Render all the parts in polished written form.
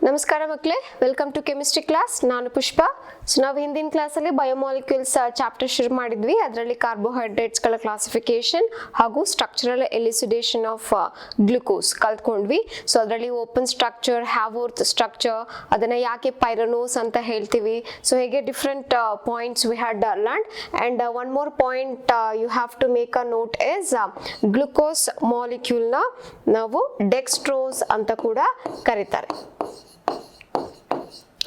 ನಮಸ್ಕಾರ ಮಕ್ಕಳೇ, welcome to chemistry class. ನಾನು ಪುಷ್ಪ. ಸೊ ನಾವು ಹಿಂದಿನ ಕ್ಲಾಸಲ್ಲಿ ಬಯೋಮಾಲಿಕ್ಯೂಲ್ಸ್ ಚಾಪ್ಟರ್ ಶುರು ಮಾಡಿದ್ವಿ. ಅದರಲ್ಲಿ ಕಾರ್ಬೋಹೈಡ್ರೇಟ್ಸ್ಗಳ ಕ್ಲಾಸಿಫಿಕೇಶನ್ ಹಾಗೂ ಸ್ಟ್ರಕ್ಚರಲ್ ಎಲಿಸಿಡೇಷನ್ ಆಫ್ ಗ್ಲುಕೋಸ್ ಕಲ್ತ್ಕೊಂಡ್ವಿ. ಸೊ ಅದರಲ್ಲಿ ಓಪನ್ ಸ್ಟ್ರಕ್ಚರ್, ಹ್ಯಾವೋರ್ತ್ ಸ್ಟ್ರಕ್ಚರ್, ಅದನ್ನು ಯಾಕೆ ಪೈರನೋಸ್ ಅಂತ ಹೇಳ್ತೀವಿ, ಸೊ ಹೇಗೆ different points we had learned. And one more point you have to make a note is glucose ಮಾಲಿಕ್ಯೂಲ್ನ ನಾವು ಡೆಕ್ಸ್ಟ್ರೋಸ್ ಅಂತ ಕೂಡ ಕರೀತಾರೆ.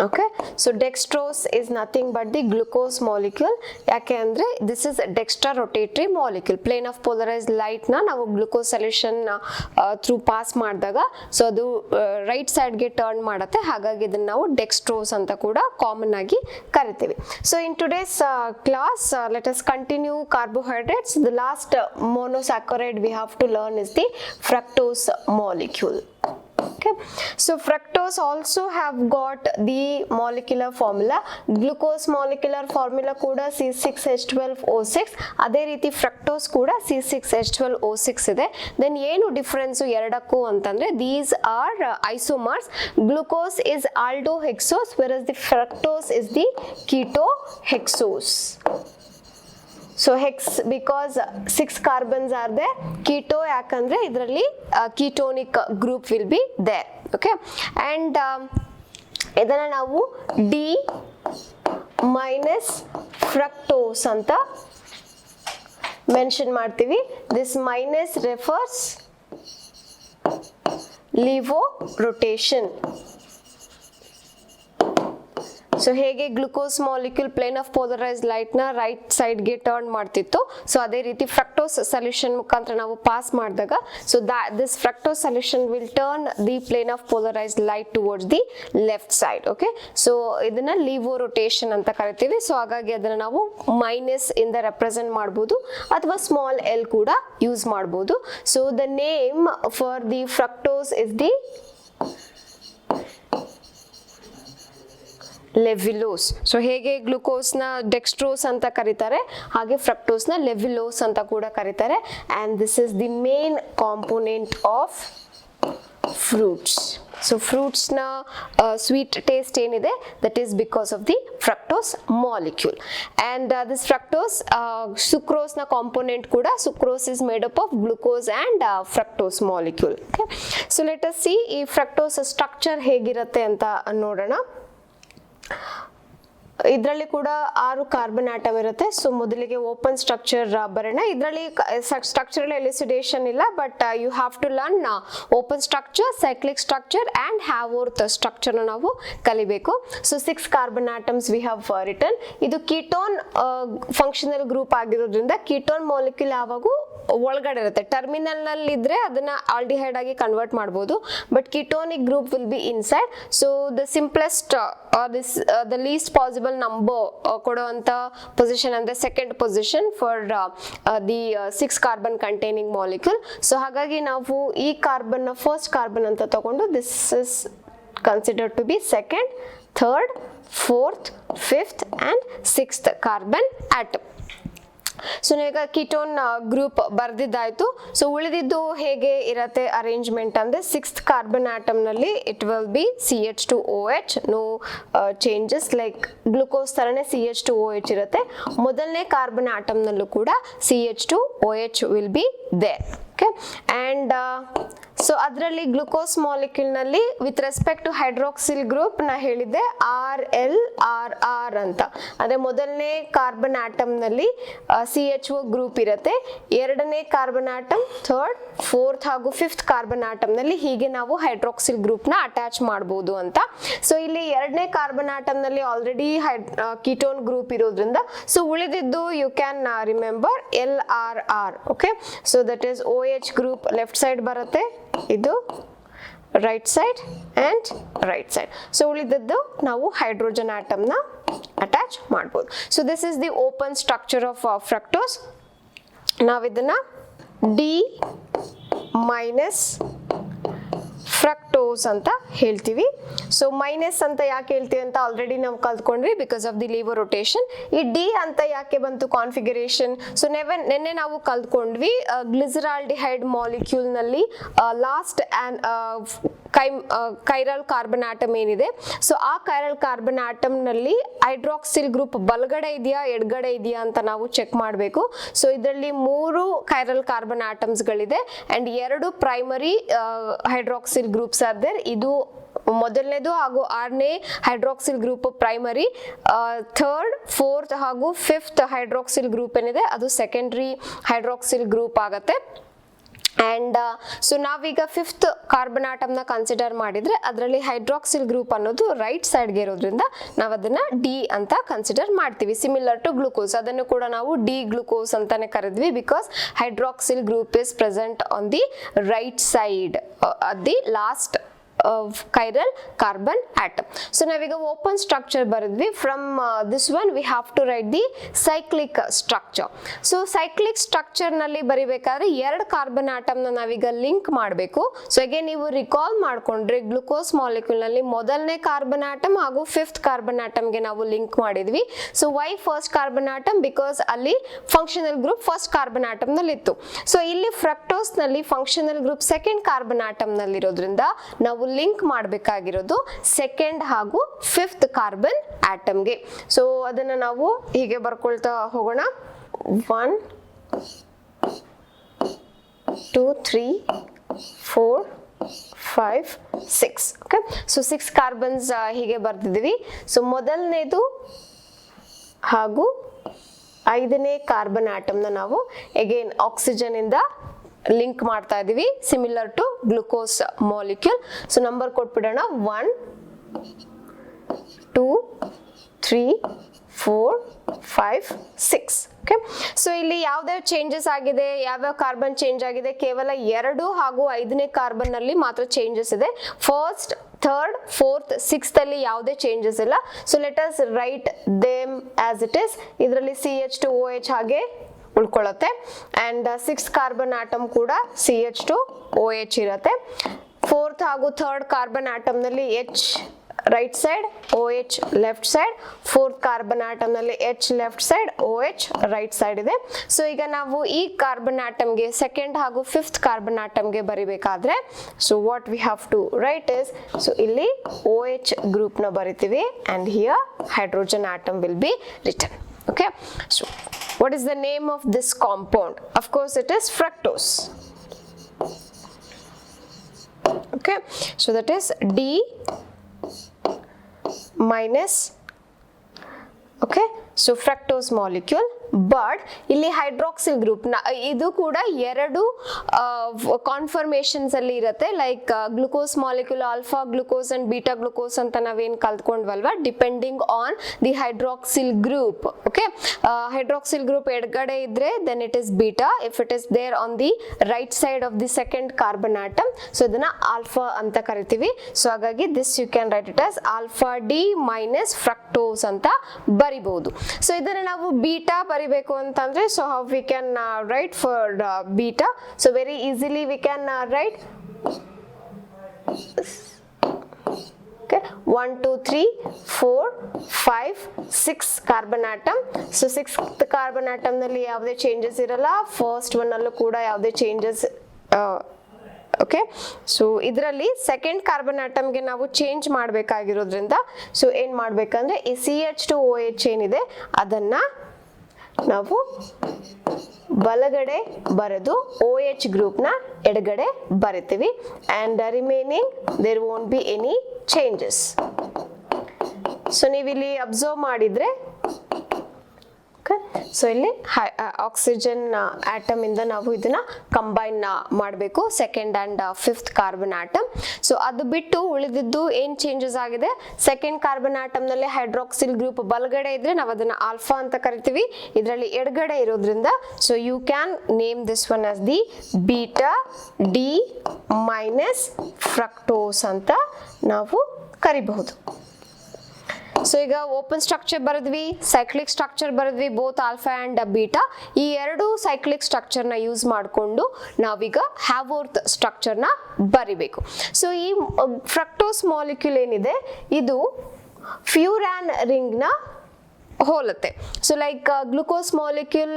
Okay, so dextrose is nothing but the glucose molecule. ಯಾಕೆ ಅಂದರೆ this is a dextra rotatory molecule. Plane of polarized light ನ ನಾವು glucose solution through pass ಮಾಡಿದಾಗ ಸೊ ಅದು ರೈಟ್ ಸೈಡ್ಗೆ ಟರ್ನ್ ಮಾಡುತ್ತೆ. ಹಾಗಾಗಿ ಇದನ್ನು ನಾವು ಡೆಕ್ಸ್ಟ್ರೋಸ್ ಅಂತ ಕೂಡ ಕಾಮನ್ ಆಗಿ ಕರಿತೀವಿ. So in today's class let us continue carbohydrates. The last monosaccharide we have to learn is the fructose molecule. Okay, so fructose also have got the molecular formula. Glucose molecular formula kuda C6H12O6. ಅದೇ ರೀತಿ fructose ಕೂಡ C6H12O6 ಇದೆ. Then ಏನು difference ಎರಡಕ್ಕೂ ಅಂತಂದ್ರೆ these are isomers. Glucose is aldohexose whereas the fructose is the ketohexose. So hex because 6 carbons are there. Keto yakandre idralli ketonic group will be there. Okay, and idanna ನಾವು D minus fructose ಅಂತ mention ಮಾಡ್ತೀವಿ. This minus refers levo rotation. So ಹೇಗೆ glucose molecule plane of polarised light ನ right side ಗೆ turn ಮಾಡ್ತಿತ್ತು, so ಅದೇ ರೀತಿ fructose solution ಮುಖಾಂತರ ನಾವು ಪಾಸ್ ಮಾಡಿದಾಗ so this fructose solution will turn the plane of polarised light towards the left side. Okay, so ಇದನ್ನ ಲಿವೋ ರೊಟೇಷನ್ ಅಂತ ಕರಿತೀವಿ. ಸೊ ಹಾಗಾಗಿ ಅದನ್ನ ನಾವು ಮೈನಸ್ ಇಂದ ರೆಪ್ರೆಸೆಂಟ್ ಮಾಡಬಹುದು ಅಥವಾ ಸ್ಮಾಲ್ ಎಲ್ ಕೂಡ ಯೂಸ್ ಮಾಡಬಹುದು. So the name for the fructose is the levulose. So ಹೇಗೆ ಗ್ಲುಕೋಸ್ನ ಡೆಕ್ಸ್ಟ್ರೋಸ್ ಅಂತ ಕರೀತಾರೆ, ಹಾಗೆ ಫ್ರಕ್ಟೋಸ್ನ ಲೆವಿಲೋಸ್ ಅಂತ ಕೂಡ ಕರೀತಾರೆ. And this is the main component of fruits. So ಫ್ರೂಟ್ಸ್ನ ಸ್ವೀಟ್ ಟೇಸ್ಟ್ ಏನಿದೆ that is because of the fructose molecule. And this fructose ಸುಕ್ರೋಸ್ನ ಕಾಂಪೋನೆಂಟ್ ಕೂಡ. Sucrose is made up of glucose and fructose molecule. Okay, so let us see ಈ fructose structure ಹೇಗಿರುತ್ತೆ ಅಂತ ನೋಡೋಣ. ಇದರಲ್ಲಿ ಕೂಡ 6 ಕಾರ್ಬನ್ ಆಟಮ್ ಇರುತ್ತೆ. ಸೊ ಮೊದಲಿಗೆ ಓಪನ್ ಸ್ಟ್ರಕ್ಚರ್ ಬರೋಣ. ಇದರಲ್ಲಿ ಸ್ಟ್ರಕ್ಚರಲ್ ಎಲಿಸಿಡೇಷನ್ ಇಲ್ಲ, but you have to learn open structure, cyclic structure and Haworth ಸ್ಟ್ರಕ್ಚರ್ನ ನಾವು ಕಲಿಬೇಕು. So 6 carbon atoms we have written. ಇದು ಕೀಟೋನ್ ಫಂಕ್ಷನಲ್ ಗ್ರೂಪ್ ಆಗಿರೋದ್ರಿಂದ ಕೀಟೋನ್ ಮಾಲಿಕ್ಯೂಲ್ ಯಾವಾಗೂ ಒಳಗಡೆ ಇರುತ್ತೆ. ಟರ್ಮಿನಲ್ ನಲ್ಲಿ ಇದ್ರೆ ಅದನ್ನ ಆಲ್ಡಿಹೈಡ್ ಆಗಿ ಕನ್ವರ್ಟ್ ಮಾಡಬಹುದು, but ketonic group will be inside. So the simplest the least possible number ಕೊಡುವಂತ ಪೊಸಿಷನ್ ಅಂದ್ರೆ second position for the 6 carbon containing molecule. So ಹಾಗಾಗಿ ನಾವು ಈ ಕಾರ್ಬನ್ ನ ಫಸ್ಟ್ ಕಾರ್ಬನ್ ಅಂತ ತಗೊಂಡು this is considered to be second, third, fourth, fifth and 6th carbon atom. So ಈಗ ketone group ಬರ್ದಿದ್ದಾಯ್ತು. ಸೊ ಉಳಿದಿದ್ದು ಹೇಗೆ ಇರತ್ತೆ ಅರೇಂಜ್ಮೆಂಟ್ ಅಂದ್ರೆ 6th ಕಾರ್ಬನ್ ಆಟಮ್ ನಲ್ಲಿ it will be CH2OH, no changes. Like glucose ತರನೇ CH2OH ಇರುತ್ತೆ. ಮೊದಲನೇ ಕಾರ್ಬನ್ ಆಟಮ್ ನಲ್ಲೂ ಕೂಡ CH2OH will be there. Okay, and so ಅದರಲ್ಲಿ ಗ್ಲುಕೋಸ್ ಮಾಲಿಕ್ಯೂಲ್ ನಲ್ಲಿ with respect to hydroxyl group ನಾ ಹೇಳಿದ್ದೆ RLRR ಅಂತ. ಅಂದ್ರೆ ಮೊದಲನೇ ಕಾರ್ಬನ್ ಆಟಮ್ ನಲ್ಲಿ CHO ಗ್ರೂಪ್ ಇರುತ್ತೆ. ಎರಡನೇ ಕಾರ್ಬನ್ ಆಟಮ್, ಥರ್ಡ್, ಫೋರ್ತ್ ಹಾಗೂ 5th ಕಾರ್ಬನ್ ಆಟಮ್ ನಲ್ಲಿ ಹೀಗೆ ನಾವು ಹೈಡ್ರಾಕ್ಸಿಲ್ ಗ್ರೂಪ್ ನ ಅಟ್ಯಾಚ್ ಮಾಡಬಹುದು ಅಂತ. ಸೊ ಇಲ್ಲಿ ಎರಡನೇ ಕಾರ್ಬನ್ ಆಟಮ್ ನಲ್ಲಿ ಆಲ್ರೆಡಿ ಕೀಟೋನ್ ಗ್ರೂಪ್ ಇರೋದ್ರಿಂದ ಸೊ ಉಳಿದಿದ್ದು you can remember LRR. Okay, so that is OH group left side ಬರುತ್ತೆ, ಇದು right side and right side. So ಉಳಿದದ್ದು ನಾವು ಹೈಡ್ರೋಜನ್ ಆಟಮ್ ನ ಅಟ್ಯಾಚ್ ಮಾಡಬಹುದು. So this is the open structure of fructose. ನಾವಿದನ್ನ D minus fructose ಅಂತ ಹೇಳ್ತೀವಿ. So minus ಅಂತ ಯಾಕೆ ಹೇಳ್ತೀವಿ ಅಂತ ಆಲ್ರೆಡಿ ನಾವು ಕಲ್ತ್ಕೊಂಡ್ವಿ, because of the levo rotation. ಈ ಡಿ ಅಂತ ಯಾಕೆ ಬಂತು ಕಾನ್ಫಿಗರೇಷನ್? ಸೊ ನೆನ್ನೆ ನಾವು ಕಲ್ತ್ಕೊಂಡ್ವಿ ಗ್ಲಿಸರಾಲ್ಡಿಹೈಡ್ ಮಾಲಿಕ್ಯೂಲ್ ನಲ್ಲಿ ಲಾಸ್ಟ್ ಕೈರಲ್ ಕಾರ್ಬನ್ ಆಟಮ್ ಏನಿದೆ, ಸೊ ಆ ಕೈರಲ್ ಕಾರ್ಬನ್ ಆಟಮ್ ನಲ್ಲಿ ಹೈಡ್ರಾಕ್ಸಿಲ್ ಗ್ರೂಪ್ ಬಲಗಡೆ ಇದೆಯಾ ಎಡಗಡೆ ಇದೆಯಾ ಅಂತ ನಾವು ಚೆಕ್ ಮಾಡಬೇಕು. ಸೊ ಇದರಲ್ಲಿ 3 ಕೈರಲ್ ಕಾರ್ಬನ್ ಆಟಮ್ಸ್ ಗಳಿದೆ and 2 primary hydroxyl groups are there. ಇದು ಮೊದಲನೇದು ಹಾಗೂ 6ನೇ hydroxyl group primary, 3rd 4th ಹಾಗೂ 5th ಹೈಡ್ರಾಕ್ಸಿಲ್ ಗ್ರೂಪ್ ಏನಿದೆ ಅದು ಸೆಕೆಂಡರಿ ಹೈಡ್ರಾಕ್ಸಿಲ್ ಗ್ರೂಪ್ ಆಗತ್ತೆ. ಅಂಡ್ ಸೊ ನಾವೀಗ 5th ಕಾರ್ಬನ್ ಆಟಮ್ ನ ಕನ್ಸಿಡರ್ ಮಾಡಿದ್ರೆ ಅದರಲ್ಲಿ ಹೈಡ್ರಾಕ್ಸಿಲ್ ಗ್ರೂಪ್ ಅನ್ನೋದು ರೈಟ್ ಸೈಡ್ಗೆ ಇರೋದ್ರಿಂದ ನಾವು ಅದನ್ನ ಡಿ ಅಂತ ಕನ್ಸಿಡರ್ ಮಾಡ್ತೀವಿ. ಸಿಮಿಲರ್ ಟು ಗ್ಲೂಕೋಸ್, ಅದನ್ನು ಕೂಡ ನಾವು ಡಿ ಗ್ಲೂಕೋಸ್ ಅಂತಾನೆ ಕರೆದ್ವಿ because hydroxyl group is present on the right side at the last of chiral carbon atom. So ನಾವೀಗ ಓಪನ್ ಸ್ಟ್ರಕ್ಚರ್ ಬರೆದ್ವಿ. From this one we have to write the cyclic structure. So cyclic structure ನಲ್ಲಿ ಬರಿಬೇಕಾದ್ರೆ 2 carbon atom ನ ನಾವೀಗ link ಮಾಡಬೇಕು. So again ನೀವು recall ಮಾಡ್ಕೊಂಡ್ರೆ glucose molecule ನಲ್ಲಿ ಮೊದಲನೇ ಕಾರ್ಬನ್ ಆಟಮ್ ಹಾಗೂ 5th ಕಾರ್ಬನ್ ಆಟಮ್ ಗೆ ನಾವು ಲಿಂಕ್ ಮಾಡಿದ್ವಿ. So why first carbon atom? Because ಅಲ್ಲಿ functional group first carbon atom ನಲ್ಲಿ ಇತ್ತು. ಸೊ ಇಲ್ಲಿ ಫ್ರಕ್ಟೋಸ್ ನಲ್ಲಿ functional group second carbon atom ನಲ್ಲಿ ಇರೋದ್ರಿಂದ ನಾವು ಲಿಂಕ್ ಮಾಡಬೇಕಾಗಿರೋದು 2nd ಹಾಗೂ 5th ಕಾರ್ಬನ್ ಆಟಮ್ಗೆ. ಸೊ ಅದನ್ನ ನಾವು ಹೀಗೆ ಬರ್ಕೊಳ್ತಾ ಹೋಗೋಣ. 1 2 3 4 5 6. ಓಕೆ, ಸೊ 6 ಕಾರ್ಬನ್ಸ್ ಹೀಗೆ ಬರ್ತಿದ್ದೀವಿ. ಸೊ ಮೊದಲನೇದು ಹಾಗೂ 5ನೇ ಕಾರ್ಬನ್ ಆಟಮ್ನ ನಾವು ಅಗೇನ್ ಆಕ್ಸಿಜನ್ ಇಂದ ಲಿಂಕ್ ಮಾಡ್ತಾ ಇದೀವಿ, similar to glucose molecule. So number ಕೊಟ್ಬಿಡೋಣ 1 2 3 4 5 6. ಓಕೆ, ಸೊ ಇಲ್ಲಿ ಯಾವ್ದಾವ ಚೇಂಜಸ್ ಆಗಿದೆ, ಯಾವ್ಯಾವ ಕಾರ್ಬನ್ ಚೇಂಜ್ ಆಗಿದೆ? ಕೇವಲ 2 ಹಾಗೂ 5ನೇ ಕಾರ್ಬನ್ ನಲ್ಲಿ ಮಾತ್ರ ಚೇಂಜಸ್ ಇದೆ. 1st 3rd 4th 6th ಅಲ್ಲಿ ಯಾವುದೇ ಚೇಂಜಸ್ ಇಲ್ಲ. So let us right them as it is. ಇದರಲ್ಲಿ CH2OH ಹಾಗೆ ಉಳ್ಕೊಳ್ಳುತ್ತೆ ಅಂಡ್ 6th ಕಾರ್ಬನ್ ಆಟಮ್ ಕೂಡ CH2OH ಇರುತ್ತೆ. 4th ಹಾಗೂ 3rd ಕಾರ್ಬನ್ ಆಟಮ್ ನಲ್ಲಿ H right side, OH left side. 4th carbon atom ನಲ್ಲಿ H left side, OH right side ಇದೆ. So ಈಗ ನಾವು ಈ ಕಾರ್ಬನ್ ಆಟಮ್ಗೆ 2nd ಹಾಗೂ 5th ಕಾರ್ಬನ್ ಆಟಮ್ಗೆ ಬರಿಬೇಕಾದ್ರೆ so what we have to write is, so ಇಲ್ಲಿ OH ಗ್ರೂಪ್ ನ ಬರಿತೀವಿ and here hydrogen atom will be written. Okay, so what is the name of this compound? Of course it is fructose. Okay, so that is D minus, okay, so fructose molecule. But ಇಲ್ಲಿ hydroxyl group ಇದು ಕೂಡ 2 conformations ಅಲ್ಲಿ ಇರುತ್ತೆ. Like glucose molecule alpha glucose and beta glucose ಅಂತ ನಾವೇನ್ ಕಲ್ತ್ಕೊಂಡ್ವಲ್ವಾ, depending on the hydroxyl group. Okay, hydroxyl group ಎಡಗಡೆ ಇದ್ರೆ then it is beta. If it is there on the right side of the 2nd carbon atom, so ಇದನ್ನ alpha ಅಂತ ಕರಿತೀವಿ. So ಹಾಗಾಗಿ this you can write it as alpha D minus fructose ಅಂತ ಬರಿಬಹುದು. So ಇದನ್ನ ನಾವು beta ಬರಿಬೇಕು ಅಂತಂದ್ರೆ so how we can right for beta? So very easily V can right 1 2 3 4 5 6 carbon atom. So 6th carbon atom ನಲ್ಲಿ ಯಾವುದೇ changes ಇರಲ್ಲ. 1st one ಅಲ್ಲೂ ಕೂಡ ಯಾವುದೇ ಚೇಂಜಸ್. ಓಕೆ, ಸೊ ಇದರಲ್ಲಿ 2nd ಕಾರ್ಬನ್ ಆಟಮ್ಗೆ ನಾವು ಚೇಂಜ್ ಮಾಡಬೇಕಾಗಿರೋದ್ರಿಂದ ಸೊ ಏನ್ ಮಾಡ್ಬೇಕಂದ್ರೆ ಈ CH2OH ಏನಿದೆ ಅದನ್ನ ನಾವು ಬಲಗಡೆ ಬರೆದು OH ಗ್ರೂಪ್ ನ ಎಡಗಡೆ ಬರಿತೀವಿ and remaining there won't be any changes. So ನೀವಿಲ್ಲಿ ಅಬ್ಸರ್ವ್ ಮಾಡಿದ್ರೆ ಸೊ ಇಲ್ಲಿ ಆಕ್ಸಿಜನ್ ಆಟಮ್ ಇಂದ ನಾವು ಇದನ್ನ ಕಂಬೈನ್ ಮಾಡಬೇಕು 2nd and 5th carbon atom. So ಅದು ಬಿಟ್ಟು ಉಳಿದಿದ್ದು ಏನ್ ಚೇಂಜಸ್ ಆಗಿದೆ, 2nd ಕಾರ್ಬನ್ ಆಟಮ್ ನಲ್ಲಿ ಹೈಡ್ರಾಕ್ಸಿಲ್ ಗ್ರೂಪ್ ಬಲಗಡೆ ಇದ್ರೆ ನಾವು ಅದನ್ನ ಆಲ್ಫಾ ಅಂತ ಕರಿತೀವಿ. ಇದರಲ್ಲಿ ಎಡಗಡೆ ಇರೋದ್ರಿಂದ so you can name this one as the beta D minus fructose ಅಂತ ನಾವು ಕರಿಬಹುದು. ಸೊ ಈಗ ಓಪನ್ ಸ್ಟ್ರಕ್ಚರ್ ಬರೆದ್ವಿ, ಸೈಕ್ಲಿಕ್ ಸ್ಟ್ರಕ್ಚರ್ ಬರೆದ್ವಿ, ಬೋತ್ ಆಲ್ಫಾ ಅಂಡ್ ಬೀಟಾ. ಈ 2 ಸೈಕ್ಲಿಕ್ ಸ್ಟ್ರಕ್ಚರ್ ನ ಯೂಸ್ ಮಾಡಿಕೊಂಡು ನಾವೀಗ ಹ್ಯಾವೋರ್ತ್ ಸ್ಟ್ರಕ್ಚರ್ ನ ಬರಿಬೇಕು. ಸೊ ಈ ಫ್ರಕ್ಟೋಸ್ ಮಾಲಿಕ್ಯೂಲ್ ಏನಿದೆ ಇದು ಫ್ಯೂರಾನ್ ರಿಂಗ್ ನ ಹೋಲುತ್ತೆ. So like glucose molecule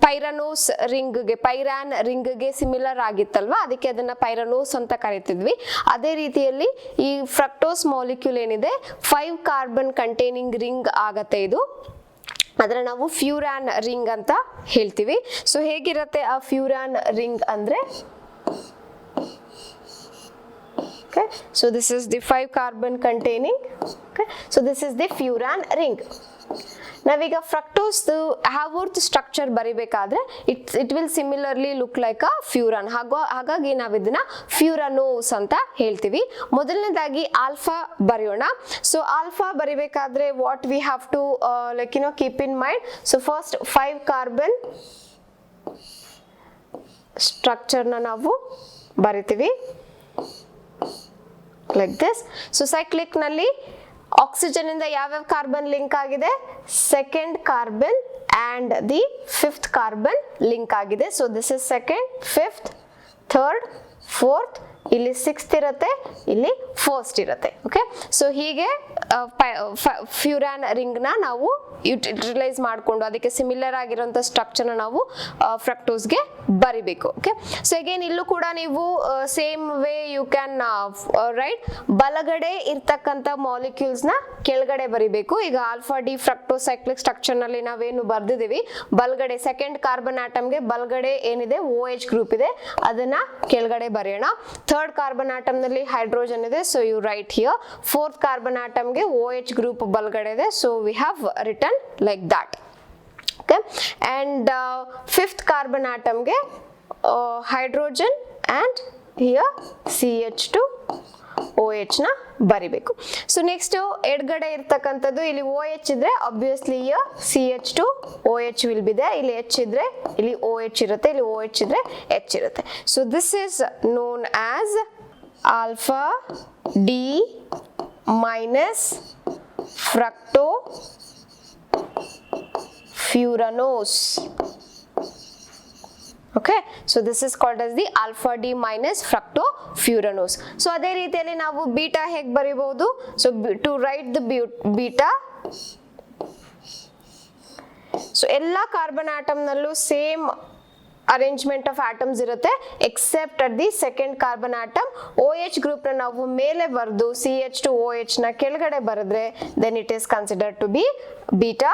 pyranose ರಿಂಗ್ಗೆ ಪೈರಾನ್ ರಿಂಗ್ಗೆ ಸಿಮಿಲರ್ ಆಗಿತ್ತಲ್ವಾ, ಅದಕ್ಕೆ ಅದನ್ನ ಪೈರಾನೋಸ್ ಅಂತ ಕರಿತಿದ್ವಿ. ಅದೇ ರೀತಿಯಲ್ಲಿ ಈ ಫ್ರಕ್ಟೋಸ್ ಮಾಲಿಕ್ಯೂಲ್ ಏನಿದೆ 5 ಕಾರ್ಬನ್ ಕಂಟೈನಿಂಗ್ ರಿಂಗ್ ಆಗತ್ತೆ. ಇದು ಅದರ ನಾವು ಫ್ಯೂರಾನ್ ರಿಂಗ್ ಅಂತ ಹೇಳ್ತೀವಿ. ಸೊ ಹೇಗಿರುತ್ತೆ ಆ ಫ್ಯೂರಾನ್ ರಿಂಗ್ ಅಂದ್ರೆ, okay, so this is the 5 carbon containing, okay, so this is the furan ring. ನಾವೀಗ ಫ್ರಕ್ಟೋಸ್ ಹ್ಯಾವರ್ತ್ ಸ್ಟ್ರಕ್ಚರ್ ಬರಿಬೇಕಾದ್ರೆ it will similarly look like a furan. ಹಾಗಾಗಿ ನಾವು ಇದನ್ನ ಫ್ಯೂರಾನೋಸ್ ಅಂತ ಹೇಳ್ತೀವಿ. ಮೊದಲನೇದಾಗಿ ಆಲ್ಫಾ ಬರೆಯೋಣ. ಸೊ ಆಲ್ಫಾ ಬರಿಬೇಕಾದ್ರೆ what we have to like keep in mind. So first 5 carbon ಸ್ಟ್ರಕ್ಚರ್ನ ನಾವು ಬರಿತೀವಿ like this. So cyclic ನಲ್ಲಿ ಆಕ್ಸಿಜನ್ ಇಂದ ಯಾವ್ಯಾವ ಕಾರ್ಬನ್ ಲಿಂಕ್ ಆಗಿದೆ, 2nd carbon and the 5th carbon link ಆಗಿದೆ. So this is 2nd, 5th, 3rd, 4th, ಇಲ್ಲಿ 6th ಇರುತ್ತೆ, ಇಲ್ಲಿ 1st ಇರುತ್ತೆ. ಓಕೆ, ಸೊ ಹೀಗೆ ಫ್ಯೂರಾನ್ ರಿಂಗ್ ನ ನಾವು ಯುಟಿಲೈಸ್ ಮಾಡಿಕೊಂಡು ಅದಕ್ಕೆ ಸಿಮಿಲರ್ ಆಗಿರುವಂತ ಸ್ಟ್ರಕ್ಚರ್ ನಾವು ಫ್ರಕ್ಟೋಸ್ಗೆ ಬರಿಬೇಕು. ಓಕೆ, ಸೊ ಅಗೇನ್ ಇಲ್ಲೂ ಕೂಡ ನೀವು same way you can write, ಬಲಗಡೆ ಇರ್ತಕ್ಕಂಥ ಮಾಲಿಕ್ಯೂಲ್ಸ್ ನ ಕೆಳಗಡೆ ಬರಿಬೇಕು. ಈಗ alpha D fructose cyclic structure ನಲ್ಲಿ ನಾವೇನು ಬರ್ದಿದೀವಿ, ಬಲಗಡೆ 2nd ಕಾರ್ಬನ್ ಆಟಮ್ಗೆ ಬಲಗಡೆ ಏನಿದೆ OH ಗ್ರೂಪ್ ಇದೆ ಅದನ್ನ ಕೆಳಗಡೆ ಬರೆಯೋಣ. 3rd ಕಾರ್ಬನ್ ಆಟಮ್ ನಲ್ಲಿ ಹೈಡ್ರೋಜನ್ ಇದೆ, so you write here. 4th carbon ಆಟಮ್ಗೆ OH ಗ್ರೂಪ್ ಬಲಗಡೆ ಇದೆ, so we have written like that. Okay, and 5th carbon atom ge hydrogen and here CH2 OH na ಬರಿಬೇಕು. ಸೊ ನೆಕ್ಸ್ಟ್ ಎಡಗಡೆ ಇರ್ತಕ್ಕಂಥದ್ದು ಇಲ್ಲಿ OH ಇದ್ರೆ obviously here CH2 OH will be there. ಇಲ್ಲಿ H ಇದ್ರೆ ಇಲ್ಲಿ OH ಇರುತ್ತೆ, ಇಲ್ಲಿ OH ಇದ್ರೆ H ಇರುತ್ತೆ. So this is known as alpha D minus fructo furanose. Okay, so this is called as the alpha D minus fructo furanose. So ಅದೇ ರೀತಿಯಲ್ಲಿ ನಾವು ಬೀಟಾ ಹೇಗೆ ಬರಿಬಹುದು? So to write the beta, so ಎಲ್ಲಾ carbon atom ನಲ್ಲೂ same arrangement of atoms ಇರುತ್ತೆ except at the 2nd carbon atom. OH group ನ ನಾವು ಮೇಲೆ ಬರೆದು CH2 OH ನ ಕೆಳಗಡೆ ಬರೆದ್ರೆ then it is considered to be beta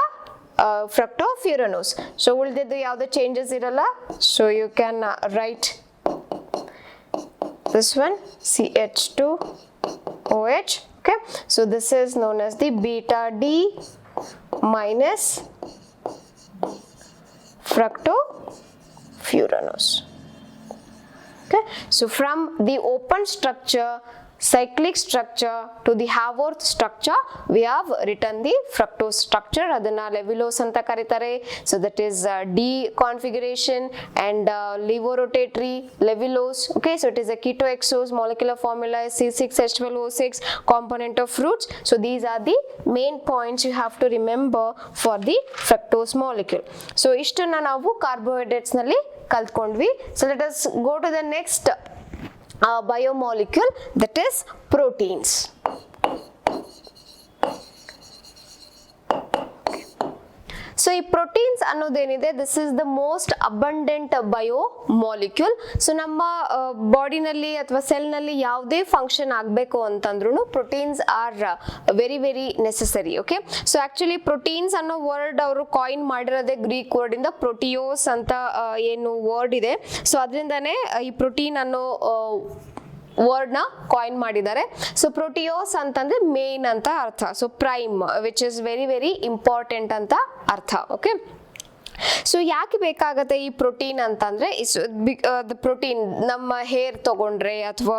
fructofuranose. So ಉಳಿದಿದ್ದು ಯಾವುದೇ ಚೇಂಜಸ್ ಇರಲ್ಲ. So you can write this one CH2 OH. Okay, so this is known as the beta D minus fructofuranose. Okay, so from the open structure, cyclic structure to the Haworth structure, we have written the fructose structure. ಅದನ್ನ ಲೆವಿಲೋಸ್ ಅಂತ ಕರೀತಾರೆ. So that is D configuration and levorotatory levulose. Okay, so it is a ketoexose. Molecular formula is C6H12O6, component of fruits. So these are the main points you have to remember for the fructose molecule. So ಇಷ್ಟನ್ನ ನಾವು carbohydrates ನಲ್ಲಿ ಕಲ್ತ್ಕೊಂಡ್ವಿ. So let us go to the next biomolecule, that is proteins. So ಈ proteins ಅನ್ನೋದೇನಿದೆ, this is the most abundant biomolecule. So ನಮ್ಮ ಬಾಡಿನಲ್ಲಿ ಅಥವಾ ಸೆಲ್ನಲ್ಲಿ ಯಾವುದೇ function ಆಗಬೇಕು ಅಂತಂದ್ರೂ proteins are very very necessary. Okay, so actually proteins ಅನ್ನೋ ವರ್ಡ್ ಅವರು ಕಾಯಿನ್ ಮಾಡಿರೋದೇ ಗ್ರೀಕ್ ವರ್ಡ್ ಇಂದ ಪ್ರೋಟಿಯೋಸ್ ಅಂತ ಏನು ವರ್ಡ್ ಇದೆ. ಸೊ ಅದರಿಂದನೇ ಈ ಪ್ರೋಟೀನ್ ಅನ್ನೋ ವರ್ಡ್ ನ ಕಾಯಿನ್ ಮಾಡಿದ್ದಾರೆ. ಸೊ ಪ್ರೋಟಿಯೋಸ್ ಅಂತಂದ್ರೆ ಮೇನ್ ಅಂತ ಅರ್ಥ. So prime which is very very important ಅಂತ ಅರ್ಥ. ಓಕೆ, ಸೊ ಯಾಕೆ ಬೇಕಾಗತ್ತೆ ಈ ಪ್ರೋಟೀನ್ ಅಂತಂದ್ರೆ, ಪ್ರೋಟೀನ್ ನಮ್ಮ ಹೇರ್ ತಗೊಂಡ್ರೆ ಅಥವಾ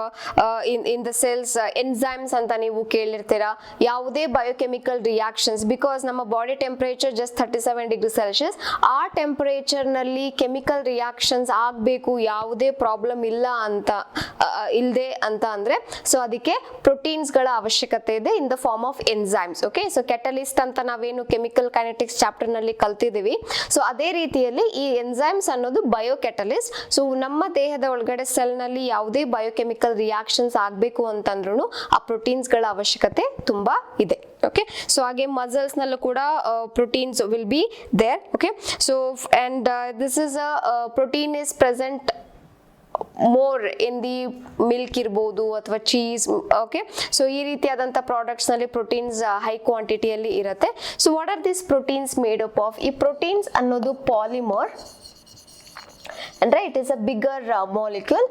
ಇನ್ ದ ಸೆಲ್ಸ್ ಎನ್ಸೈಮ್ಸ್ ಅಂತ ನೀವು ಕೇಳಿರ್ತೀರಾ. ಯಾವುದೇ ಬಯೋಕೆಮಿಕಲ್ ರಿಯಾಕ್ಷನ್ಸ್, ಬಿಕಾಸ್ ನಮ್ಮ body temperature just 37 degree Celsius, ಆ ಟೆಂಪರೇಚರ್ ನಲ್ಲಿ ಕೆಮಿಕಲ್ ರಿಯಾಕ್ಷನ್ಸ್ ಆಗಬೇಕು, ಯಾವುದೇ ಪ್ರಾಬ್ಲಮ್ ಇಲ್ಲದೆ ಅಂತ ಅಂದ್ರೆ, ಸೊ ಅದಕ್ಕೆ ಪ್ರೋಟೀನ್ಸ್ ಗಳ ಅವಶ್ಯಕತೆ ಇದೆ in the form of enzymes. Okay, so catalyst ಅಂತ ನಾವೇನು ಕೆಮಿಕಲ್ ಕೈನೆಟಿಕ್ಸ್ ಚಾಪ್ಟರ್ ನಲ್ಲಿ ಕಲ್ತಿದೀವಿ, ಸೊ ಅದೇ ರೀತಿಯಲ್ಲಿ ಈ ಎನ್ಸೈಮ್ಸ್ ಅನ್ನೋದು ಬಯೋಕೆಟಲಿಸ್ಟ್. ಸೊ ನಮ್ಮ ದೇಹದ ಒಳಗಡೆ ಸೆಲ್ ನಲ್ಲಿ ಯಾವುದೇ ಬಯೋಕೆಮಿಕಲ್ ರಿಯಾಕ್ಷನ್ಸ್ ಆಗಬೇಕು ಅಂತಂದ್ರೂ ಆ ಪ್ರೋಟೀನ್ಸ್ಗಳ ಅವಶ್ಯಕತೆ ತುಂಬಾ ಇದೆ. ಓಕೆ, ಸೊ ಹಾಗೆ ಮಸಲ್ಸ್ ನಲ್ಲೂ ಕೂಡ proteins will be there. Okay, so and this is protein is present more in the milk ಇರ್ಬೋದು ಅಥವಾ ಚೀಸ್. ಓಕೆ, ಸೊ ಈ ರೀತಿಯಾದಂಥ ಪ್ರಾಡಕ್ಟ್ಸ್ನಲ್ಲಿ ಪ್ರೋಟೀನ್ಸ್ ಹೈ ಕ್ವಾಂಟಿಟಿಯಲ್ಲಿ ಇರುತ್ತೆ. So what are this proteins made up of? ಈ ಪ್ರೋಟೀನ್ಸ್ ಅನ್ನೋದು ಪಾಲಿಮರ್ ಅಂದ್ರೆ it is a bigger molecule.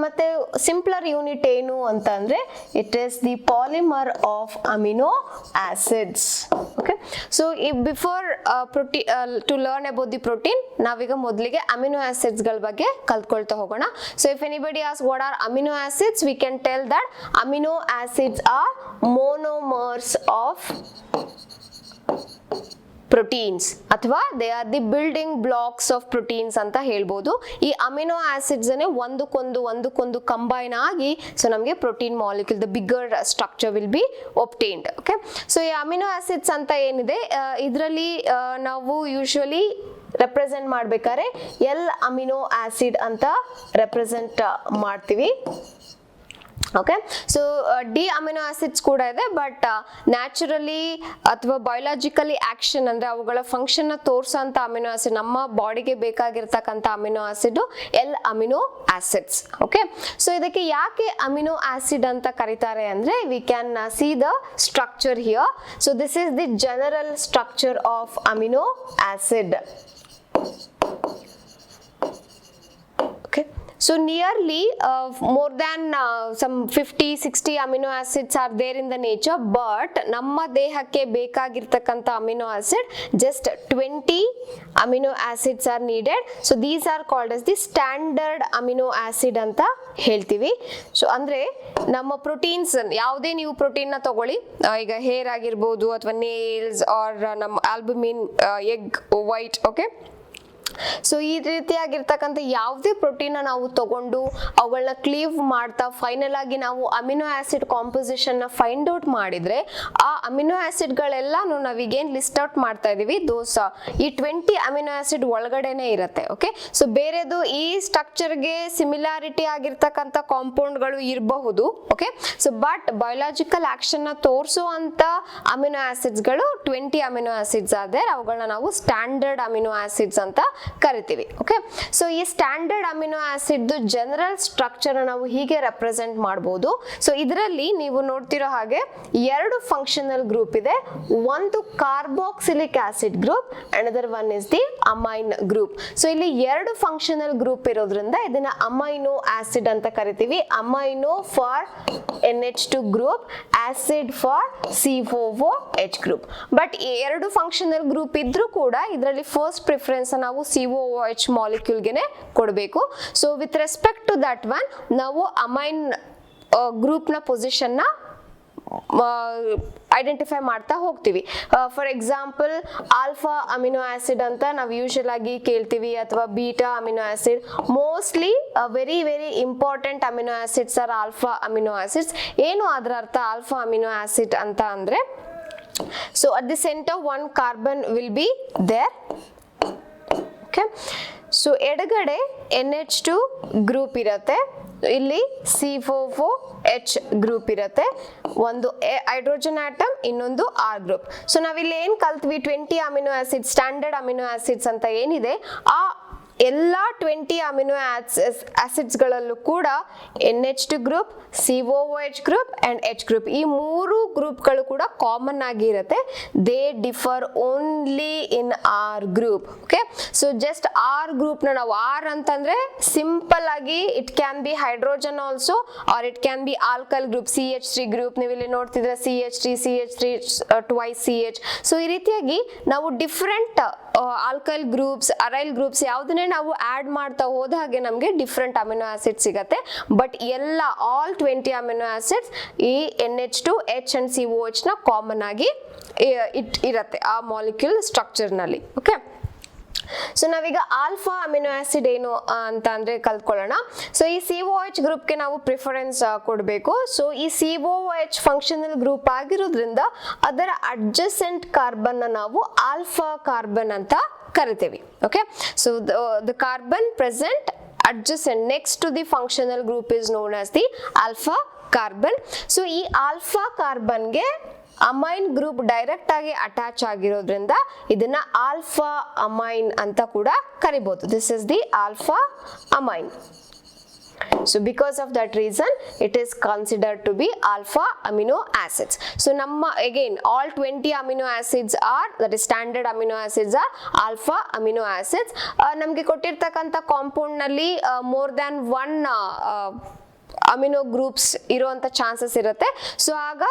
ಮತ್ತೆ ಸಿಂಪ್ಲರ್ ಯೂನಿಟ್ ಏನು ಅಂತ ಅಂದ್ರೆ it is the polymer of amino acids. Okay, so ಈ before to learn about the protein ನಾವೀಗ ಮೊದಲಿಗೆ ಅಮಿನೋ ಆಸಿಡ್ಸ್ ಗಳ ಬಗ್ಗೆ ಕಲ್ತ್ಕೊಳ್ತಾ ಹೋಗೋಣ. So if anybody ask what are amino acids, we can tell that amino acids are monomers of proteins ಅಥವಾ they are the building blocks of proteins ಅಂತ ಹೇಳ್ಬೋದು. ಈ ಅಮಿನೋ ಆಸಿಡ್ಸ್ ಒಂದಕ್ಕೊಂದು ಕಂಬೈನ್ ಆಗಿ ಸೊ ನಮಗೆ protein molecule the bigger structure will be obtained. Okay, so ಈ amino acids ಅಂತ ಏನಿದೆ ಇದರಲ್ಲಿ ನಾವು ಯೂಶುವಲಿ ರೆಪ್ರೆಸೆಂಟ್ ಮಾಡ್ಬೇಕಾದ್ರೆ ಎಲ್ ಅಮಿನೋ ಆಸಿಡ್ ಅಂತ ರೆಪ್ರೆಸೆಂಟ್ ಮಾಡ್ತೀವಿ. Okay, so D amino acids ಕೂಡ ಇದೆ, ಬಟ್ ನ್ಯಾಚುರಲಿ ಅಥವಾ ಬಯೋಲಾಜಿಕಲಿ ಆಕ್ಷನ್ ಅಂದ್ರೆ ಅವುಗಳ ಫಂಕ್ಷನ್ ನ ತೋರ್ಸೋಂಥ ಅಮಿನೋ ಆಸಿಡ್, ನಮ್ಮ ಬಾಡಿಗೆ ಬೇಕಾಗಿರ್ತಕ್ಕಂಥ amino acid L amino acids. Okay, so ಇದಕ್ಕೆ ಯಾಕೆ ಅಮಿನೋ ಆಸಿಡ್ ಅಂತ ಕರೀತಾರೆ ಅಂದ್ರೆ we can see the structure here. So this is the general structure of amino acid. So nearly more than some 50-60 amino acids are there in the nature, but ನಮ್ಮ ದೇಹಕ್ಕೆ ಬೇಕಾಗಿರ್ತಕ್ಕಂಥ amino acid just 20 amino acids are needed. So these are called as the standard amino acid ಅಂತ ಹೇಳ್ತೀವಿ. So ಅಂದ್ರೆ ನಮ್ಮ proteins ಯಾವುದೇ ನೀವು protein ನ ತಗೊಳ್ಳಿ, ಈಗ ಹೇರ್ ಆಗಿರ್ಬೋದು ಅಥವಾ ನೇಲ್ಸ್ ಆರ್ ನಮ್ಮ albumin, egg white. Okay, so ಈ ರೀತಿಯಾಗಿರ್ತಕ್ಕಂಥ ಯಾವುದೇ ಪ್ರೋಟೀನ್ ನಾವು ತಗೊಂಡು ಅವುಗಳನ್ನ ಕ್ಲೀವ್ ಮಾಡ್ತಾ ಫೈನಲ್ ಆಗಿ ನಾವು ಅಮಿನೋ ಆಸಿಡ್ ಕಾಂಪೋಸಿಷನ್ ನ ಫೈಂಡ್ ಔಟ್ ಮಾಡಿದ್ರೆ ಆ ಅಮಿನೋ ಆಸಿಡ್ ಗಳೆಲ್ಲಾನು ನಾವೀಗೇನ್ ಲಿಸ್ಟ್ ಔಟ್ ಮಾಡ್ತಾ ಇದೀವಿ ದೋಸ್ ಈ 20 ಅಮಿನೋ ಆಸಿಡ್ ಒಳಗಡೆನೆ ಇರುತ್ತೆ. ಓಕೆ, ಸೊ ಬೇರೆದು ಈ ಸ್ಟ್ರಕ್ಚರ್ಗೆ ಸಿಮಿಲಾರಿಟಿ ಆಗಿರ್ತಕ್ಕಂಥ ಕಾಂಪೌಂಡ್ಗಳು ಇರಬಹುದು. Okay, so but biological action ನ ತೋರಿಸುವಂತ ಅಮಿನೋ ಆಸಿಡ್ಸ್ಗಳು 20 ಅಮಿನೋ ಆಸಿಡ್ಸ್ ಆದ್ರೆ ಅವುಗಳನ್ನ ನಾವು ಸ್ಟ್ಯಾಂಡರ್ಡ್ ಅಮಿನೋ ಆಸಿಡ್ಸ್ ಅಂತ ಕರಿತೀವಿ. ಓಕೆ, ಸೊ ಈ standard amino acid general structure ನಾವು ಹೀಗೆ ರೆಪ್ರೆಸೆಂಟ್ ಮಾಡಬಹುದು. ಸೊ ಇದರಲ್ಲಿ ನೀವು ನೋಡ್ತಿರೋ ಹಾಗೆ ಎರಡು ಫಂಕ್ಷನಲ್ ಗ್ರೂಪ್ ಇದೆ. ಒಂದು carboxylic acid group, another one is the amine group. So ಇಲ್ಲಿ ಎರಡು ಫಂಕ್ಷನಲ್ ಗ್ರೂಪ್ ಇರೋದ್ರಿಂದ ಇದನ್ನ ಅಮೈನೋ ಆಸಿಡ್ ಅಂತ ಕರಿತೀವಿ. Amino for NH2 group, acid for COOH group. But ಎರಡು ಫಂಕ್ಷನಲ್ ಗ್ರೂಪ್ ಇದ್ರೂ ಕೂಡ ಇದರಲ್ಲಿ ಫಸ್ಟ್ ಪ್ರಿಫರೆನ್ಸ್ ನಾವು COOH ಮಾಲಿಕ್ಯೂಲ್ ಗೆನೆ ಕೊಡಬೇಕು. So with respect to that one ನಾವು ಅಮೈನ್ ಗ್ರೂಪ್ ನ ಪೊಸಿಷನ್ ನ ಐಡೆಂಟಿಫೈ ಮಾಡ್ತಾ ಹೋಗ್ತೀವಿ. For example alpha amino acid ಅಂತ ನಾವು ಯೂಶುವಲ್ ಆಗಿ ಕೇಳ್ತೀವಿ, ಅಥವಾ beta amino acid. Mostly very very important amino acids are alpha amino acids. ಏನು ಅದರ ಅರ್ಥ ಆಲ್ಫಾ ಅಮಿನೋ ಆಸಿಡ್ ಅಂತ ಅಂದ್ರೆ, so at the center one carbon will be there. Okay, so ಎಡಗಡೆ NH2 ಗ್ರೂಪ್ ಇರುತ್ತೆ, ಇಲ್ಲಿ COOH ಗ್ರೂಪ್ ಇರುತ್ತೆ, ಒಂದು ಹೈಡ್ರೋಜನ್ ಆಟಮ್, ಇನ್ನೊಂದು R ಗ್ರೂಪ್. ಸೊ ನಾವಿಲ್ಲಿ ಏನ್ ಕಲ್ತ್ವಿ, 20 amino acid standard amino acids ಅಂತ ಏನಿದೆ ಆ ಎಲ್ಲ 20 ಅಮಿನೋ ಆಸಿಡ್ಸ್ ಗಳಲ್ಲೂ ಕೂಡ NH2 group, COOH group and H group, ಈ ಮೂರು ಗ್ರೂಪ್ಗಳು ಕೂಡ ಕಾಮನ್ ಆಗಿ ಇರುತ್ತೆ. They differ only in R group. Okay, so just R group ನ ನಾವು R ಅಂತಂದ್ರೆ ಸಿಂಪಲ್ ಆಗಿ it can be hydrogen also or it can be alkyl group, CH3 group. ನೀವು ಇಲ್ಲಿ ನೋಡ್ತಿದ್ರೆ CH3 twice CH. ಸೊ ಈ ರೀತಿಯಾಗಿ ನಾವು ಡಿಫರೆಂಟ್ ಆಲ್ಕೈಲ್ ಗ್ರೂಪ್ಸ್, ಅರೈಲ್ ಗ್ರೂಪ್ಸ್ ಯಾವುದನ್ನೇ ನಾವು ಆಡ್ ಮಾಡ್ತಾ ಹೋದ ಹಾಗೆ ನಮಗೆ ಡಿಫರೆಂಟ್ ಅಮಿನೋ ಆಸಿಡ್ ಸಿಗತ್ತೆ. ಬಟ್ ಎಲ್ಲ ಆಲ್ 20 ಅಮಿನೋ ಆಸಿಡ್ಸ್ ಈ NH2, H ಅಂಡ್ COH ನ ಕಾಮನ್ ಆಗಿ ಇರತ್ತೆ ಆ ಮಾಲಿಕ್ಯೂಲ್ ಸ್ಟ್ರಕ್ಚರ್ ನಲ್ಲಿ. ಓಕೆ, ಸೊ ನಾವೀಗ ಆಲ್ಫಾ ಅಮಿನೋ ಆಸಿಡ್ ಏನು ಅಂತ ಅಂದ್ರೆ ಕಲ್ತ್ಕೊಳ್ಳೋಣ. ಸೊ ಈ COOH ಗ್ರೂಪ್ಗೆ ನಾವು ಪ್ರಿಫರೆನ್ಸ್ ಕೊಡಬೇಕು. ಸೊ ಈ COOH ಫಂಕ್ಷನಲ್ ಗ್ರೂಪ್ ಆಗಿರೋದ್ರಿಂದ ಅದರ ಅಡ್ಜಸೆಂಟ್ ಕಾರ್ಬನ್ ನಾವು ಆಲ್ಫಾ ಕಾರ್ಬನ್ ಅಂತ ಕರಿತೀವಿ. Okay, so the carbon present adjacent next to the functional group is known as the alpha carbon. So ಈ alpha carbon ಗೆ ಅಮೈನ್ ಗ್ರೂಪ್ ಡೈರೆಕ್ಟ್ ಆಗಿ attach ಆಗಿರೋದ್ರಿಂದ ಇದನ್ನ ಆಲ್ಫಾ ಅಮೈನ್ ಅಂತ ಕೂಡ ಕರಿಬಹುದು. This is the alpha amine. So because of that reason it is considered to be alpha amino acids. So namma again all 20 amino acids are, that is standard amino acids are alpha amino acids. ನಮಗೆ ಕೊಟ್ಟಿರ್ತಕ್ಕಂಥ compound ನಲ್ಲಿ more than one amino groups ಇರುವಂತ chances ಇರುತ್ತೆ. So ಆಗ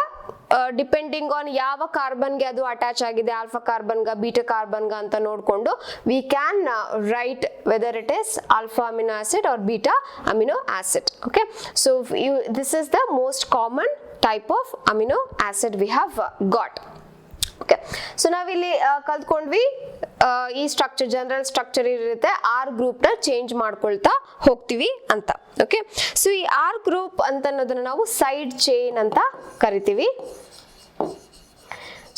depending on ಯಾವ ಕಾರ್ಬನ್ಗೆ ಅದು attach ಆಗಿದೆ, alpha ಕಾರ್ಬನ್ಗ beta ಕಾರ್ಬನ್ಗ ಅಂತ ನೋಡಿಕೊಂಡು we can write whether it is alpha amino acid or beta amino acid. Okay, so this is the most common type of amino acid we have got. Okay, so ನಾವಿಲ್ಲಿ ಕಲ್ತ್ಕೊಂಡ್ವಿ ಈ structure general structure ಇರುತ್ತೆ, R group ನ change ಮಾಡ್ಕೊಳ್ತಾ ಹೋಗ್ತೀವಿ ಅಂತ. Okay, so ಈ R group ಅಂತ ಅನ್ನೋದನ್ನ ನಾವು ಸೈಡ್ ಚೈನ್ ಅಂತ ಕರಿತೀವಿ.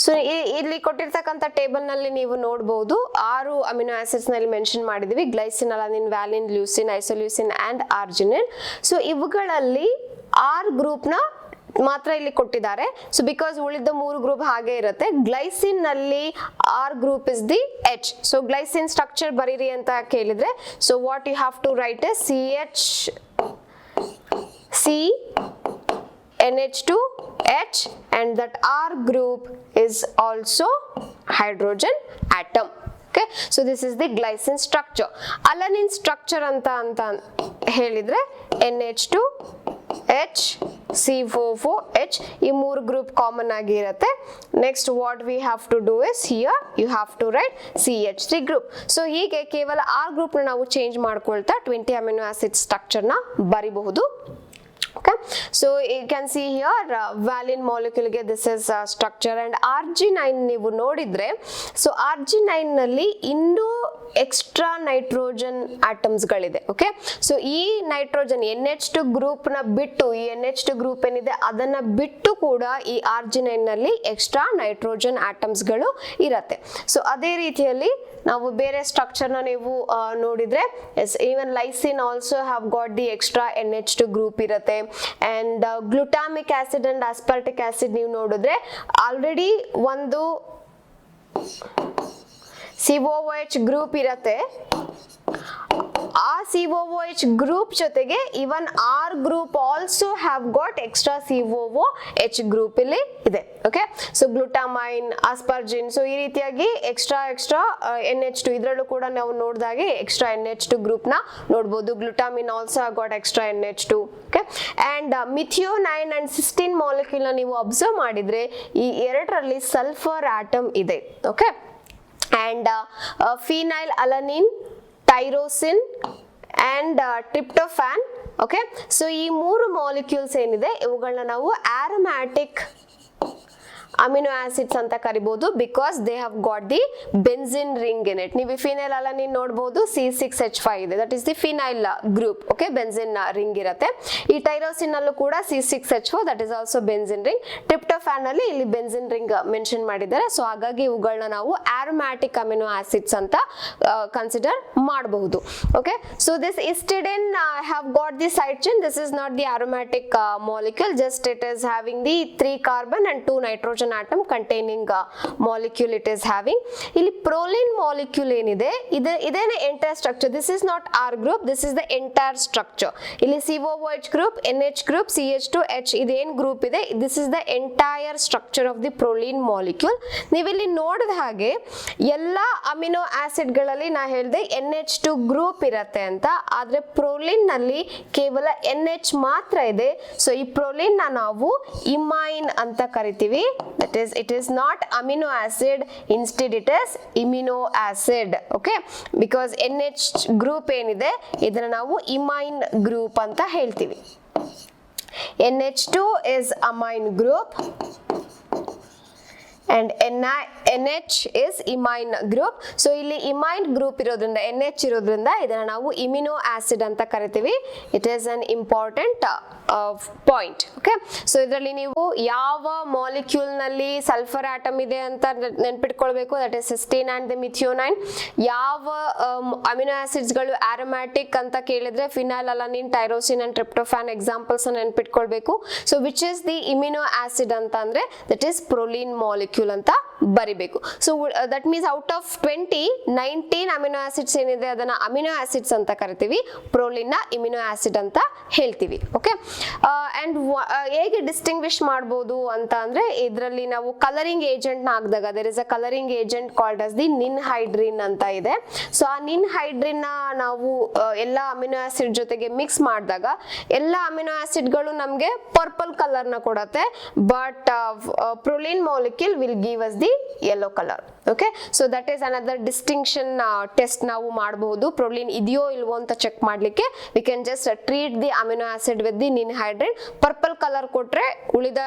ಸೊ ಇಲ್ಲಿ ಕೊಟ್ಟಿರ್ತಕ್ಕಂಥ ಟೇಬಲ್ ನಲ್ಲಿ ನೀವು ನೋಡಬಹುದು 6 ಅಮಿನೋ ಆಸಿಡ್ಸ್ ನಲ್ಲಿ ಮೆನ್ಷನ್ ಮಾಡಿದೀವಿ: glycine, alanine, valine, leucine, isoleucine and arginine. So ಇವುಗಳಲ್ಲಿ ಆರ್ ಗ್ರೂಪ್ ನ ಮಾತ್ರ ಇಲ್ಲಿ ಕೊಟ್ಟಿದ್ದಾರೆ. ಸೊ ಬಿಕಾಸ್ ಉಳಿದ 3 ಗ್ರೂಪ್ ಹಾಗೆ ಇರುತ್ತೆ. ಗ್ಲೈಸಿನ್ ನಲ್ಲಿ R group is the H. So glycine structure ಬರೀರಿ ಅಂತ ಕೇಳಿದ್ರೆ, so what you have to write is CH(NH2H) and that R group is also hydrogen atom. Okay, so this is the glycine structure. Alanine structure anta ಹೇಳಿದ್ರೆ NH2H, C4H, ಈ 3 group common ಆಗಿ ಇರುತ್ತೆ. Next what we have to do is here you have to write CH3 group. So ಹೀಗೆ ಕೇವಲ R group ನ ನಾವು change ಮಾಡ್ಕೊಳ್ತಾ 20 amino acid structure ನ ಬರಿಬಹುದು. Okay, so you can see here valine molecule ಗೆ this is structure and Arginine ನೀವು ನೋಡಿದ್ರೆ, so Arginine ನಲ್ಲಿ ಇನ್ನೂ ಎಕ್ಸ್ಟ್ರಾ ನೈಟ್ರೋಜನ್ ಆಟಮ್ಸ್ ಗಳಿದೆ. ಓಕೆ, ಸೊ ಈ ನೈಟ್ರೋಜನ್ NH2 ಗ್ರೂಪ್ ನ ಬಿಟ್ಟು, ಈ NH2 ಗ್ರೂಪ್ ಏನಿದೆ ಅದನ್ನ ಬಿಟ್ಟು ಕೂಡ ಈ Arginine ನಲ್ಲಿ ಎಕ್ಸ್ಟ್ರಾ ನೈಟ್ರೋಜನ್ ಆಟಮ್ಸ್ ಗಳು ಇರತ್ತೆ. ಸೊ ಅದೇ ರೀತಿಯಲ್ಲಿ ನಾವು ಬೇರೆ ಸ್ಟ್ರಕ್ಚರ್ ನ ನೀವು ನೋಡಿದ್ರೆ, even lysine also have got the extra NH2 group ಇರುತ್ತೆ. And glutamic acid and aspartic acid ನೀವು ನೋಡಿದ್ರೆ ಆಲ್ರೆಡಿ ಒಂದು COOH ಗ್ರೂಪ್ ಇರತ್ತೆ. ಆ COOH ಗ್ರೂಪ್ ಜೊತೆಗೆ even R group also have got extra COOH group ಇಲ್ಲಿ ಇದೆ. Okay, so glutamine, asparagine, so ಈ ರೀತಿಯಾಗಿ ಎಕ್ಸ್ಟ್ರಾ NH2 ಇದರಲ್ಲೂ ಕೂಡ ನಾವು ನೋಡಿದಾಗೆ ಎಕ್ಸ್ಟ್ರಾ NH2 ಗ್ರೂಪ್ ನ ನೋಡಬಹುದು. Glutamine also got extra NH2. Okay, and methionine and cystine molecule ನ ನೀವು ಅಬ್ಸರ್ವ್ ಮಾಡಿದ್ರೆ ಈ ಎರಡರಲ್ಲಿ ಸಲ್ಫರ್ ಆಟಮ್ ಇದೆ. Okay, and phenyl alanine, tyrosine and tryptophan. Okay, so ಈ 3 ಮಾಲಿಕ್ಯೂಲ್ಸ್ ಏನಿದೆ ಇವುಗಳನ್ನ ನಾವು ಆರೋಮ್ಯಾಟಿಕ್ ಅಮಿನೋ ಆಸಿಡ್ಸ್ ಅಂತ ಕರಿಬಹುದು, because they have got the benzene ring in it. ನೀವು ಫಿನೈಲ್ ಅಲಾನಿನ್ ನೋಡಬಹುದು, C6H5 ಇದೆ, that is the phenyl group. Okay, benzene ring ಇರುತ್ತೆ. ಈ ಟೈರೋಸಿನ್ ಅಲ್ಲೂ ಕೂಡ C6H4, that is also benzene ring. Tryptophan ಅಲ್ಲಿ ಇಲ್ಲಿ ಬೆನ್ಸಿನ್ ರಿಂಗ್ ಮೆನ್ಷನ್ ಮಾಡಿದ್ದಾರೆ. ಸೊ ಹಾಗಾಗಿ ಇವುಗಳನ್ನ ನಾವು ಆರೋಮ್ಯಾಟಿಕ್ ಅಮಿನೋ ಆಸಿಡ್ಸ್ ಅಂತ ಕನ್ಸಿಡರ್ ಮಾಡಬಹುದು. Okay, so this histidine have got the side chain. This is not the aromatic molecule, just it is having the 3 carbon and 2 nitrogen atom containing molecule it is having. ಇಲ್ಲಿ proline molecule ಏನಿದೆ ಇದೇನೆ entire structure. This is not R group, this is the entire structure. ಇಲ್ಲಿ COOH group, NH group, CH2H ಇದೇನ್ group ಇದೆ, this is the entire structure of the proline molecule. ನೀವಿಲ್ಲಿ ನೋಡಿದ ಹಾಗೆ ಎಲ್ಲ ಅಮಿನೋ ಆಸಿಡ್ ಗಳಲ್ಲಿ ನಾ ಹೇಳಿದೆ NH2 ಗ್ರೂಪ್ ಇರತ್ತೆ ಅಂತ, ಆದ್ರೆ proline ನಲ್ಲಿ ಕೇವಲ NH ಮಾತ್ರ ಇದೆ. ಸೊ ಈ proline ನ ನಾವು imine ಅಂತ ಕರಿತೀವಿ. That is, it is not amino acid, instead it is imino acid. Okay, because NH group ಏನಿದೆ ಇದನ್ನ ನಾವು imine group ಅಂತ ಹೇಳ್ತೀವಿ. NH2 is amine group and NH is imine group. So ಇಲ್ಲಿ imine group ಇರೋದ್ರಿಂದ NH ಇರೋದ್ರಿಂದ ಇದನ್ನ ನಾವು ಇಮ್ಯುನೋ ಆಸಿಡ್ ಅಂತ ಕರಿತೀವಿ. It is an important point. Okay, so ಇದರಲ್ಲಿ ನೀವು ಯಾವ ಮಾಲಿಕ್ಯೂಲ್ ನಲ್ಲಿ ಸಲ್ಫರ್ ಆಟಮ್ ಇದೆ ಅಂತ ನೆನ್ಪಿಟ್ಕೊಳ್ಬೇಕು, that is cysteine and the methionine. ಯಾವ ಅಮಿನೋ ಆಸಿಡ್ಸ್ ಗಳು ಆರೋಮ್ಯಾಟಿಕ್ ಅಂತ ಕೇಳಿದ್ರೆ phenyl alanine, tyrosine and tryptophan examples ನೆನ್ಪಿಟ್ಕೊಳ್ಬೇಕು. So which is the imino acid ಅಂತ ಅಂದ್ರೆ ದಟ್ ಇಸ್ ಪ್ರೊಲಿನ್ ಮಾಲಿಕ್ಯೂಲ್ ಅಂತ ಬರಿಬೇಕು. So that means out of 19 amino acids ಏನಿದೆ ಅದನ್ನ ಅಮಿನೋ ಆಸಿಡ್ಸ್ ಅಂತ ಕರಿತೀವಿ, ಪ್ರೊಲಿನ್ ನ ಇಮ್ಯುನೋ ಆಸಿಡ್ ಅಂತ ಹೇಳ್ತೀವಿ. ಓಕೆ, ಅಂಡ್ ಹೇಗೆ ಡಿಸ್ಟಿಂಗ್ವಿಶ್ ಮಾಡಬಹುದು ಅಂತ ಅಂದ್ರೆ ಇದರಲ್ಲಿ ನಾವು ಕಲರಿಂಗ್ ಏಜೆಂಟ್ ನ ಹಾಕಿದಾಗ there is a colouring agent called as the ninhydrin ಅಂತ ಇದೆ. ಸೊ ಆ ನಿನ್ಹೈಡ್ರಿನ್ ನ ನಾವು ಎಲ್ಲ ಅಮಿನೋ ಆಸಿಡ್ ಜೊತೆಗೆ ಮಿಕ್ಸ್ ಮಾಡಿದಾಗ ಎಲ್ಲ ಅಮಿನೋ ಆಸಿಡ್ ಗಳು ನಮಗೆ ಪರ್ಪಲ್ ಕಲರ್ ನ ಕೊಡುತ್ತೆ, but proline molecule will give us the yellow colour. Okay, so that is another distinction test ನಾವು ಮಾಡಬಹುದು. ಪ್ರೊಲಿನ್ ಇದೆಯೋ ಇಲ್ವೋ ಅಂತ ಚೆಕ್ ಮಾಡ್ಲಿಕ್ಕೆ we can just treat the amino acid with the ninhydrin. Purple colour ಕೊಟ್ರೆ ಉಳಿದ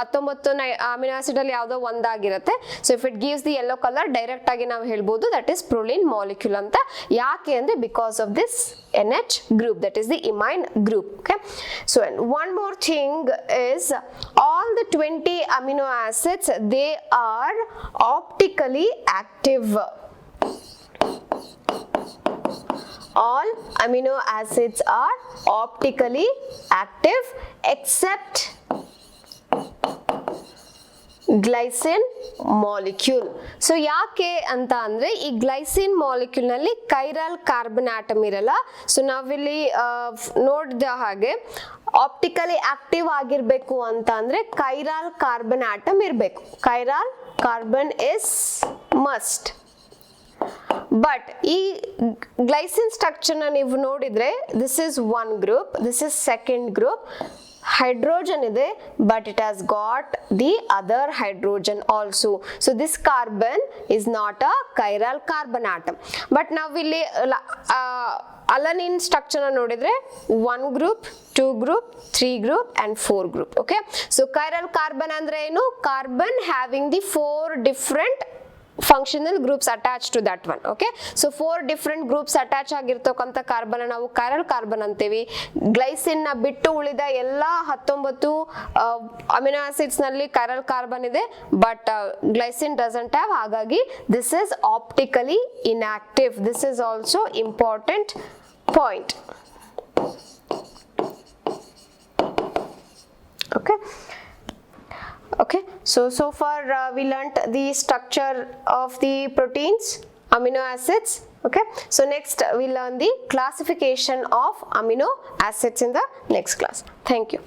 19 ಅಮಿನೋ ಆಸಿಡ್ ಅಲ್ಲಿ ಯಾವ್ದೋ ಒಂದಾಗಿರುತ್ತೆ. So if it gives the yellow colour direct ಆಗಿ ನಾವು ಹೇಳ್ಬೋದು ದಟ್ ಇಸ್ ಪ್ರೊಲಿನ್ ಮಾಲಿಕ್ಯೂಲ್ ಅಂತ. ಯಾಕೆ ಅಂದ್ರೆ because of this NH group, that is the imine group. Okay, so and one more thing is all the 20 amino acids, they are optically active. All amino acids are optically active except glycine molecule. So ಯಾಕೆ ಅಂತ ಅಂದ್ರೆ ಈ glycine molecule ನಲ್ಲಿ chiral carbon atom ಇರಲ್ಲ. So ನಾವಿಲ್ಲಿ ನೋಡಿದ ಹಾಗೆ optically active ಆಗಿರ್ಬೇಕು ಅಂತ ಅಂದ್ರೆ ಕೈರಲ್ ಕಾರ್ಬನ್ ಆಟಮ್ ಇರಬೇಕು. Chiral carbon is must. But ಈ ಗ್ಲೈಸಿನ್ ಸ್ಟ್ರಕ್ಚರ್ ನ ನೀವು ನೋಡಿದ್ರೆ this is one group, this is second group. hydrogen ಇದೆ, but it has got the other hydrogen also. So this carbon is not a chiral carbon atom. But ನಾವು ಇಲ್ಲಿ alanine structure ನೋಡಿದ್ರೆ 1 group, 2 group, 3 group and 4 group. Okay, so chiral carbon ಅಂದ್ರೆ ಏನು? Carbon having the 4 different functional groups attached to that one. Okay, so 4 different groups attach ಆಗಿರ್ತಕ್ಕಂಥ carbon ನಾವು chiral carbon ಅಂತೀವಿ. Glycine ನ ಬಿಟ್ಟು ಉಳಿದ ಎಲ್ಲ 19 ಅಮಿನೋ ಆಸಿಡ್ಸ್ ನಲ್ಲಿ ಕೈರಲ್ ಕಾರ್ಬನ್ ಇದೆ, ಬಟ್ ಗ್ಲೈಸಿನ್ ಡಸಂಟ್ ಹ್ಯಾವ್. ಹಾಗಾಗಿ this is optically inactive. This is also important point. Okay. Okay, so far we learnt the structure of the proteins, amino acids. Okay, so next we learn the classification of amino acids in the next class. Thank you.